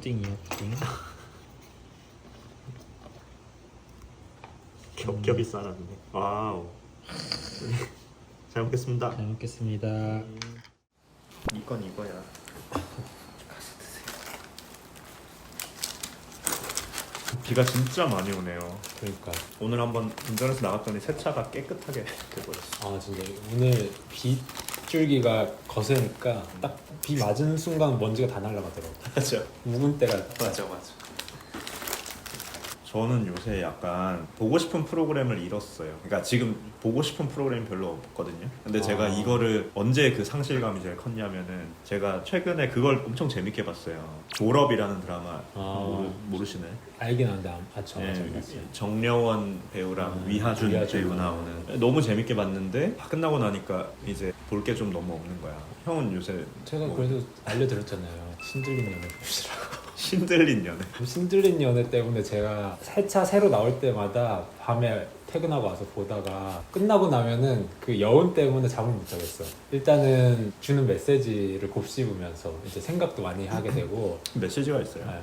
푸딩이야 푸딩. 겹겹이 쌀았네. 와우. 잘 먹겠습니다. 잘 먹겠습니다. 이건 이거야. 비가 진짜 많이 오네요. 그러니까 오늘 한번 운전해서 나갔더니 세차가 깨끗하게 돼버렸어. 아 진짜 오늘 빗줄기가 거세니까 딱 비 맞은 순간 먼지가 다 날아가더라고. 맞아. 묵은 때가 맞아. 저는 요새 약간 보고 싶은 프로그램을 잃었어요. 그러니까 지금 보고 싶은 프로그램이 별로 없거든요. 근데 제가 이거를 언제 그 상실감이 제일 컸냐면은 제가 최근에 그걸 엄청 재밌게 봤어요. 졸업이라는 드라마 모르시네? 알긴 하는데 아직 안 네, 봤어요. 정려원 배우랑 위하준 배우 나오는 너무 재밌게 봤는데 끝나고 나니까 이제 볼 게 좀 너무 없는 거야. 형은 요새 제가 그래서 알려드렸잖아요. 신들린 연애 보시라고. 신들린 연애. 신들린 연애 때문에 제가 새 차 새로 나올 때마다 밤에 퇴근하고 와서 보다가 끝나고 나면은 그 여운 때문에 잠을 못 자겠어. 일단은 주는 메시지를 곱씹으면서 이제 생각도 많이 하게 되고. 메시지가 있어요. 네.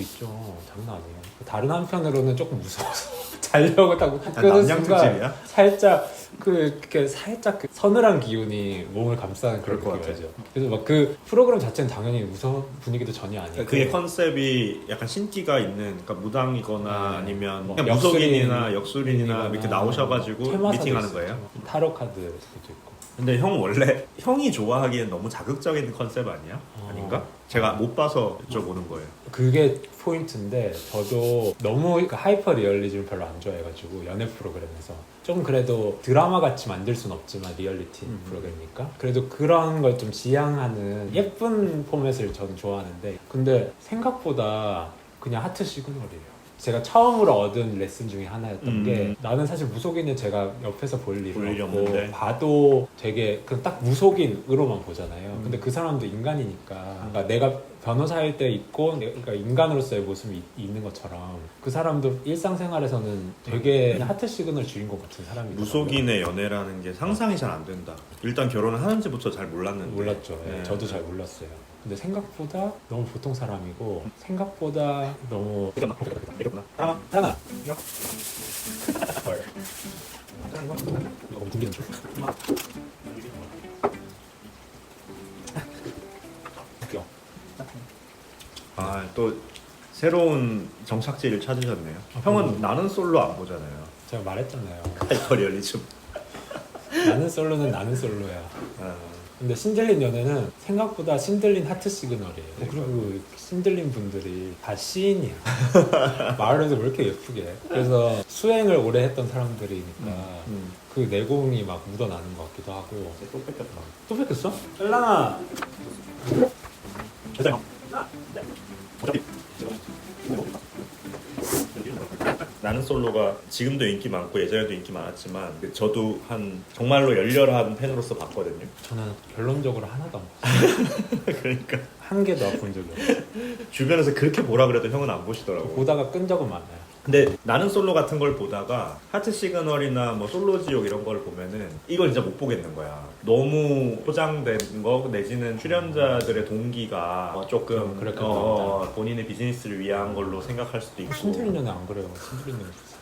있죠. 장난 아니에요. 다른 한편으로는 조금 무서워서 자려고 딱 끄는 순간 남양특집이야? 살짝 그렇게 살짝 그 서늘한 기운이 몸을 감싸는 그런 그럴 것 느낌이죠. 그래서 막 그 프로그램 자체는 당연히 무서운 분위기도 전혀 아니고 그게 컨셉이 약간 신기가 있는, 그러니까 무당이거나 아니면 뭐 그냥 무속인이나 역술인이나 이렇게 나오셔가지고 퇴마사도 미팅하는 있었죠. 거예요? 타로 카드도 있고. 근데 형 원래 형이 좋아하기엔 너무 자극적인 컨셉 아니야? 아닌가? 제가 못 봐서 여쭤보는 거예요. 그게 포인트인데 저도 너무 그 하이퍼 리얼리즘을 별로 안 좋아해가지고 연애 프로그램에서 조금 그래도 드라마 같이 만들 순 없지만 리얼리티 프로그램이니까 그래도 그런 걸 좀 지향하는 예쁜 포맷을 저는 좋아하는데 근데 생각보다 그냥 하트 시그널이에요. 제가 처음으로 얻은 레슨 중에 하나였던 게 나는 사실 무속인을 제가 옆에서 볼 일이 없고 봐도 되게 그냥 딱 무속인으로만 보잖아요. 근데 그 사람도 인간이니까 그러니까 내가 변호사일 때 있고 그러니까 인간으로서의 모습이 있는 것처럼 그 사람도 일상생활에서는 되게 그냥 하트 시그널 주인공 같은 사람이더라고요. 무속인의 연애라는 게 상상이 잘 안 된다. 일단 결혼을 하는지부터 잘 몰랐는데. 몰랐죠. 네. 저도 잘 몰랐어요. 근데 생각보다 너무 보통 사람이고 생각보다 너무 사랑아 헐 너무 굶기는 줄 웃겨. 또 새로운 정착지를 찾으셨네요. 형은 나는 솔로 안 보잖아요. 제가 말했잖아요. 하이퍼 리얼리즘. 나는 솔로는 나는 솔로야. 근데 신들린 연애는 생각보다 신들린 하트 시그널이에요. 그리고 신들린 분들이 다 시인이야. 말을 해서 왜 이렇게 예쁘게 해? 그래서 수행을 오래 했던 사람들이니까 그 내공이 막 묻어나는 것 같기도 하고. 또 뺏겼다. 또 뺏겼어? 헬랑아. 됐어요. 나는 솔로가 지금도 인기 많고 예전에도 인기 많았지만 저도 한 정말로 열렬한 팬으로서 봤거든요. 저는 결론적으로 하나도 안 봤어요. 그러니까 한 개도 본 적이 없어요. 주변에서 그렇게 보라 그래도 형은 안 보시더라고. 보다가 끈 적은 많아요. 근데 나는 솔로 같은 걸 보다가 하트 시그널이나 뭐 솔로 지옥 이런 걸 보면은 이걸 진짜 못 보겠는 거야. 너무 포장된 거 내지는 출연자들의 동기가 조금 그렇게 본인의 비즈니스를 위한 걸로 생각할 수도 있고. 신들린 연애 안 그래요. 신들린 연애 보세요.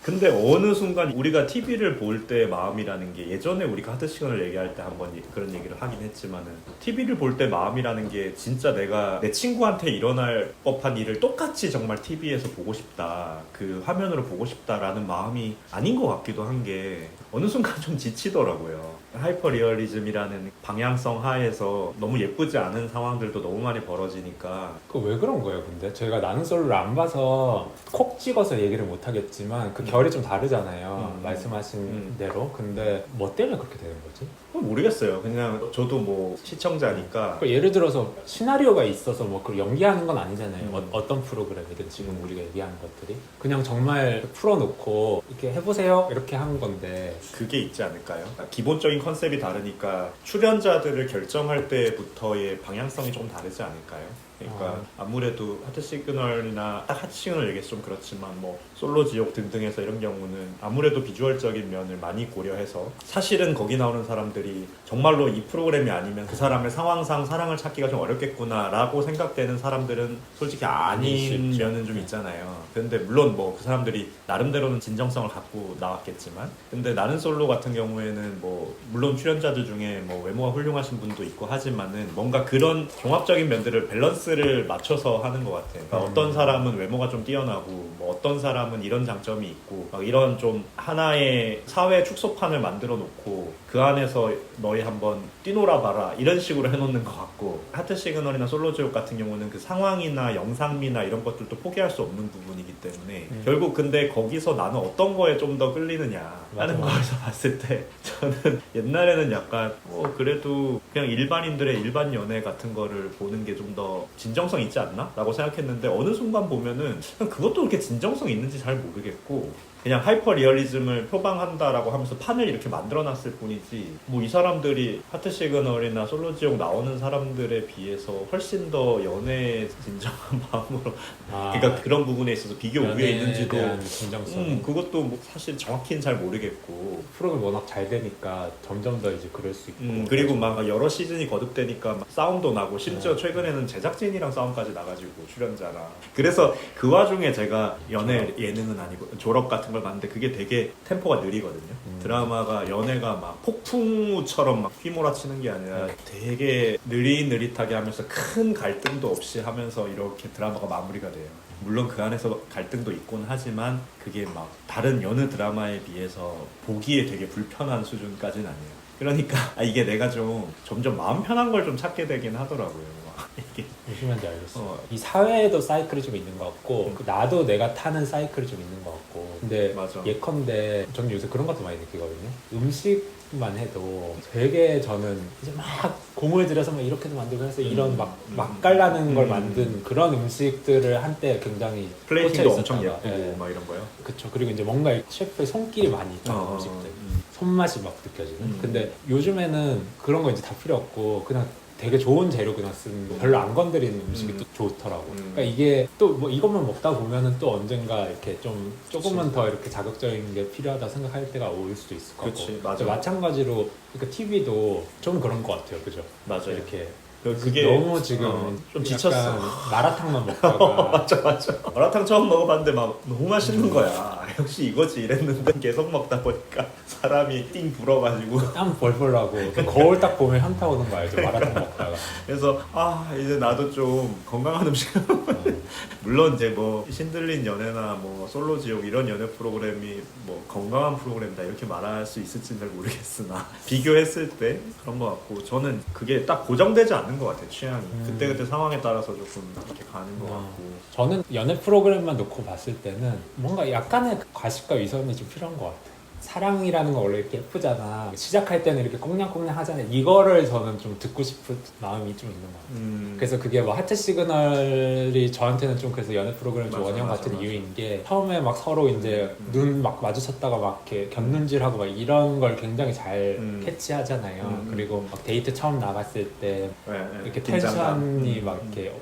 근데 어느 순간 우리가 TV를 볼 때 마음이라는 게 예전에 우리가 하트 시그널 얘기할 때 한번 그런 얘기를 하긴 했지만은 TV를 볼 때 마음이라는 게 진짜 내가 내 친구한테 일어날 법한 일을 똑같이 정말 TV에서 보고 싶다, 그 화면으로 보고 싶다라는 마음이 아닌 것 같기도 한 게 어느 순간 좀 지치더라고요. 하이퍼 리얼리즘이라는 방향성 하에서 너무 예쁘지 않은 상황들도 너무 많이 벌어지니까. 그거 왜 그런 거예요 근데? 저희가 나는 솔로를 안 봐서 콕 찍어서 얘기를 못 하겠지만 그 결이 좀 다르잖아요. 말씀하신 대로. 근데 뭐 때문에 그렇게 되는 거지? 모르겠어요. 그냥 저도 뭐 시청자니까. 그러니까 예를 들어서 시나리오가 있어서 뭐 그걸 연기하는 건 아니잖아요. 어떤 프로그램이든 지금 우리가 얘기하는 것들이 그냥 정말 풀어놓고 이렇게 해보세요 이렇게 한 건데 그게 있지 않을까요? 기본적인 컨셉이 다르니까 출연자들을 결정할 때부터의 방향성이 조금 다르지 않을까요? 그러니까 아무래도 하트 시그널이나 딱 하트 시그널 얘기해서 좀 그렇지만 뭐 솔로 지옥 등등에서 이런 경우는 아무래도 비주얼적인 면을 많이 고려해서 사실은 거기 나오는 사람들이 정말로 이 프로그램이 아니면 그 사람의 상황상 사랑을 찾기가 좀 어렵겠구나라고 생각되는 사람들은 솔직히 아닌 면은 좀 있잖아요. 근데 물론 뭐 그 사람들이 나름대로는 진정성을 갖고 나왔겠지만 근데 나는 솔로 같은 경우에는 뭐 물론 출연자들 중에 뭐 외모가 훌륭하신 분도 있고 하지만은 뭔가 그런 종합적인 면들을 밸런스를 맞춰서 하는 것 같아요. 그러니까 어떤 사람은 외모가 좀 뛰어나고 뭐 어떤 사람은 이런 장점이 있고 막 이런 좀 하나의 사회 축소판을 만들어 놓고 그 안에서 너희 한번 뛰놀아 봐라 이런 식으로 해놓는 것 같고 하트 시그널이나 솔로 지옥 같은 경우는 그 상황이나 영상미나 이런 것들도 포기할 수 없는 부분이기 때문에 결국 근데 거기서 나는 어떤 거에 좀 더 끌리느냐 하는 거에서 봤을 때 저는 옛날에는 약간 그래도 그냥 일반인들의 일반 연애 같은 거를 보는 게 좀 더 진정성 있지 않나? 라고 생각했는데 어느 순간 보면은 그것도 그렇게 진정성 있는지 잘 모르겠고 그냥 하이퍼 리얼리즘을 표방한다라고 하면서 판을 이렇게 만들어놨을 뿐이지 뭐 이 사람들이 하트 시그널이나 솔로 지옥 나오는 사람들에 비해서 훨씬 더 연애에 진정한 마음으로 그러니까 그런 부분에 있어서 비교 우위에 있는지도 진정성 그것도 뭐 사실 정확히는 잘 모르겠고 프로그램이 워낙 잘 되니까 점점 더 이제 그럴 수 있고 그리고 막 여러 시즌이 거듭되니까 막 싸움도 나고 심지어 최근에는 제작진이랑 싸움까지 나가지고 출연자랑 그래서 그 와중에 제가 연애 예능은 아니고 졸업 같은 걸 봤는데 그게 되게 템포가 느리거든요. 드라마가 연애가 막 폭풍우처럼 막 휘몰아치는 게 아니라 되게 느릿느릿하게 하면서 큰 갈등도 없이 하면서 이렇게 드라마가 마무리가 돼요. 물론 그 안에서 갈등도 있곤 하지만 그게 막 다른 여느 드라마에 비해서 보기에 되게 불편한 수준까지는 아니에요. 그러니까 이게 내가 좀 점점 마음 편한 걸 좀 찾게 되긴 하더라고요. 이게 무슨 말인지 알겠어. 이 사회에도 사이클이 좀 있는 것 같고 나도 내가 타는 사이클이 좀 있는 것 같고 근데 맞아. 예컨대 저는 요새 그런 것도 많이 느끼거든요. 음식만 해도 되게 저는 이제 막 공을 들여서 막 이렇게도 만들고 해서 이런 막 맛깔나는 걸 만든 그런 음식들을 한때 굉장히 플레이팅도 엄청 있었다가, 예쁘고 막 이런 거요. 그쵸. 그리고 이제 뭔가 셰프의 손길이 많이 있잖아요. 음식들 손맛이 막 느껴지는. 근데 요즘에는 그런 거 이제 다 필요 없고 그냥 되게 좋은 재료 그냥 쓴 별로 안 건드리는 음식이 또 좋더라고. 그러니까 이게 또 뭐 이것만 먹다 보면은 또 언젠가 이렇게 좀 조금은 더 이렇게 자극적인 게 필요하다 생각할 때가 올 수도 있을 것 같고. 그치, 맞아. 마찬가지로 그러니까 TV도 좀 그런 것 같아요, 그죠? 맞아요. 이렇게 그게 너무 지금 좀 지쳤어. 마라탕만 먹다가 맞아. 마라탕 처음 먹어봤는데 막 너무 맛있는 거야. 역시 이거지 이랬는데 계속 먹다 보니까 사람이 띵 불어가지고 땀 벌벌 나고 그 거울 딱 보면 현타 오는 거 알죠? 마라탕 먹다가. 그래서 이제 나도 좀 건강한 음식 물론 이제 뭐 신들린 연애나 뭐 솔로 지옥 이런 연애 프로그램이 뭐 건강한 프로그램이다 이렇게 말할 수 있을지는 잘 모르겠으나 비교했을 때 그런 것 같고 저는 그게 딱 고정되지 않는 것 같아요. 취향이 그때그때 상황에 따라서 조금 이렇게 가는 것 같고 저는 연애 프로그램만 놓고 봤을 때는 뭔가 약간의 과식과 위선이 좀 필요한 것 같아요. 사랑이라는 거 원래 이렇게 예쁘잖아. 시작할 때는 이렇게 꽁냥꽁냥 하잖아요. 이거를 저는 좀 듣고 싶은 마음이 좀 있는 것 같아요. 그래서 그게 뭐 하트 시그널이 저한테는 좀 그래서 연애 프로그램 좀 원형 같은 이유인 게 처음에 막 서로 이제 눈 막 마주쳤다가 막 이렇게 곁눈질하고 막 이런 걸 굉장히 잘 캐치하잖아요. 그리고 막 데이트 처음 나갔을 때 이렇게 텐션이 막 이렇게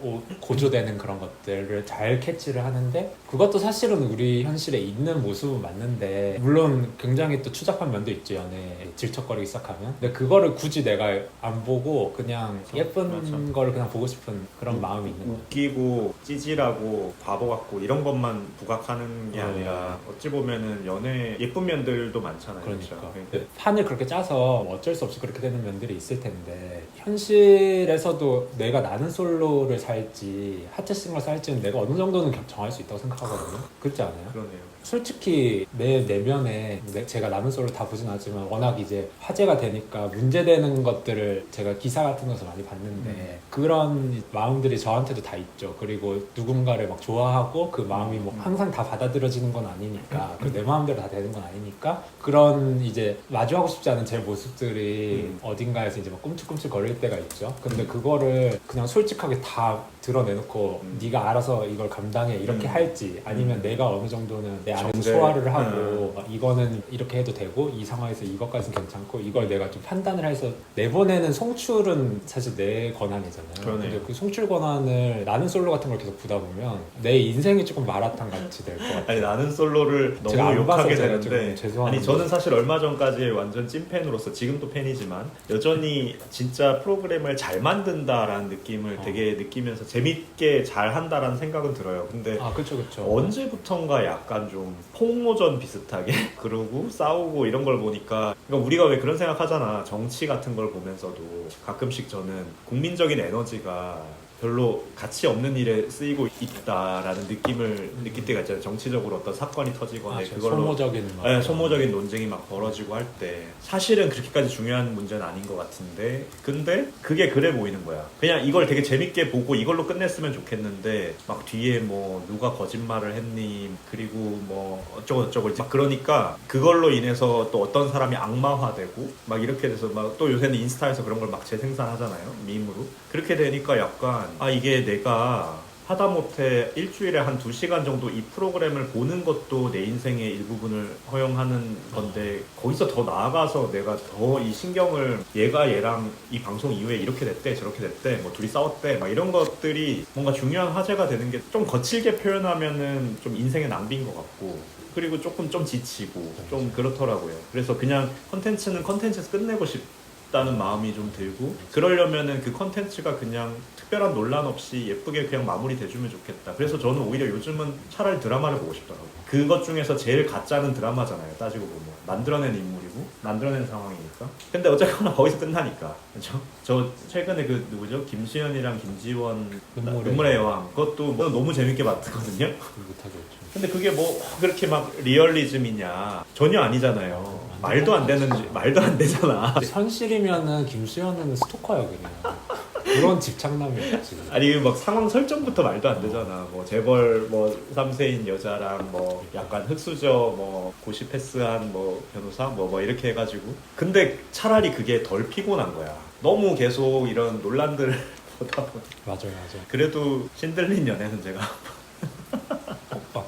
고조되는 그런 것들을 잘 캐치를 하는데 그것도 사실은 우리 현실에 있는 모습은 맞는데 물론 굉장히 또 추잡한 면도 있죠. 연애 질척거리기 시작하면. 근데 그거를 굳이 내가 안 보고 그냥 예쁜 거를 그냥 보고 싶은 그런 마음이 있는 거예요. 웃기고 찌질하고 바보 같고 이런 것만 부각하는 게 아니라 어찌 보면은 연애 예쁜 면들도 많잖아요. 그러니까 그렇죠? 판을 그렇게 짜서 어쩔 수 없이 그렇게 되는 면들이 있을 텐데 현실에서도 내가 나는 솔로를 살지 하트 싱글 살지는 내가 어느 정도는 정할 수 있다고 생각하거든요. 그렇지 않아요? 그러네요. 솔직히 내 내면에 제가 나는 솔로 다 보진 않지만 워낙 이제 화제가 되니까 문제되는 것들을 제가 기사 같은 것을 많이 봤는데 그런 마음들이 저한테도 다 있죠. 그리고 누군가를 막 좋아하고 그 마음이 뭐 항상 다 받아들여지는 건 아니니까 내 마음대로 다 되는 건 아니니까 그런 이제 마주하고 싶지 않은 제 모습들이 어딘가에서 이제 막 꿈틀꿈틀 거릴 때가 있죠. 근데 그거를 그냥 솔직하게 다 드러내놓고 네가 알아서 이걸 감당해 이렇게 할지 아니면 내가 어느 정도는 내 안에서 정제. 소화를 하고 이거는 이렇게 해도 되고 이 상황에서 이것까지는 괜찮고 이걸 내가 좀 판단을 해서 내보내는 송출은 사실 내 권한이잖아요. 그러네요. 근데 그 송출 권한을 나는 솔로 같은 걸 계속 보다 보면 내 인생이 조금 마라탕 같이 될 것 같아요. 아니 나는 솔로를 너무 제가 안 봐서 욕하게 제가 되는데 좀 죄송한데. 아니 저는 사실 얼마 전까지 완전 찐팬으로서 지금도 팬이지만 여전히 진짜 프로그램을 잘 만든다라는 느낌을 되게 느끼면서 재밌게 잘 한다라는 생각은 들어요. 근데 그쵸 그쵸. 언제부턴가 약간 좀 폭로전 비슷하게 그러고 싸우고 이런 걸 보니까 그러니까 우리가 왜 그런 생각하잖아. 정치 같은 걸 보면서도 가끔씩 저는 국민적인 에너지가 별로 가치 없는 일에 쓰이고 있다라는 느낌을 느낄 때가 있잖아요. 정치적으로 어떤 사건이 터지거나 그걸로 소모적인 네, 소모적인 논쟁이 막 벌어지고 할 때 사실은 그렇게까지 중요한 문제는 아닌 것 같은데 근데 그게 그래 보이는 거야. 그냥 이걸 되게 재밌게 보고 이걸로 끝냈으면 좋겠는데 막 뒤에 뭐 누가 거짓말을 했니 그리고 뭐 어쩌고저쩌고 막 그러니까 그걸로 인해서 또 어떤 사람이 악마화되고 막 이렇게 돼서 막 또 요새는 인스타에서 그런 걸 막 재생산하잖아요. 밈으로. 그렇게 되니까 약간 이게 내가 하다못해 일주일에 한 2시간 정도 이 프로그램을 보는 것도 내 인생의 일부분을 허용하는 건데 거기서 더 나아가서 내가 더 이 신경을 얘가 얘랑 이 방송 이후에 이렇게 됐대 저렇게 됐대 뭐 둘이 싸웠대 막 이런 것들이 뭔가 중요한 화제가 되는 게 좀 거칠게 표현하면은 좀 인생의 낭비인 것 같고 그리고 조금 좀 지치고 좀 그렇더라고요. 그래서 그냥 컨텐츠는 컨텐츠에서 끝내고 싶다는 마음이 좀 들고 그러려면은 그 컨텐츠가 그냥 특별한 논란 없이 예쁘게 그냥 마무리돼주면 좋겠다. 그래서 저는 오히려 요즘은 차라리 드라마를 보고 싶더라고요. 그것 중에서 제일 가짜는 드라마잖아요. 따지고 보면 만들어낸 인물이고 만들어낸 상황이니까. 근데 어쨌거나 거기서 끝나니까 그렇죠? 저 최근에 그 누구죠? 김수현이랑 김지원 눈물의 여왕 그것도 뭐 너무 재밌게 봤거든요. 못하겠죠. 근데 그게 뭐 그렇게 막 리얼리즘이냐 전혀 아니잖아요. 말도 안 되잖아. 현실이면은 김수현은 스토커야 그냥. 그런 집착남이었지. 아니 막 상황 설정부터 말도 안 되잖아. 뭐 재벌 뭐 3세인 여자랑 뭐 약간 흑수저 뭐 고시 패스한 뭐 변호사 뭐 이렇게 해가지고 근데 차라리 그게 덜 피곤한 거야. 너무 계속 이런 논란들을 보다 보니 맞아. 그래도 신들린 연애는 제가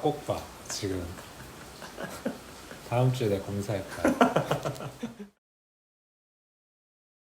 꼭 봐. 지금 다음 주에 내가 검사할 거야.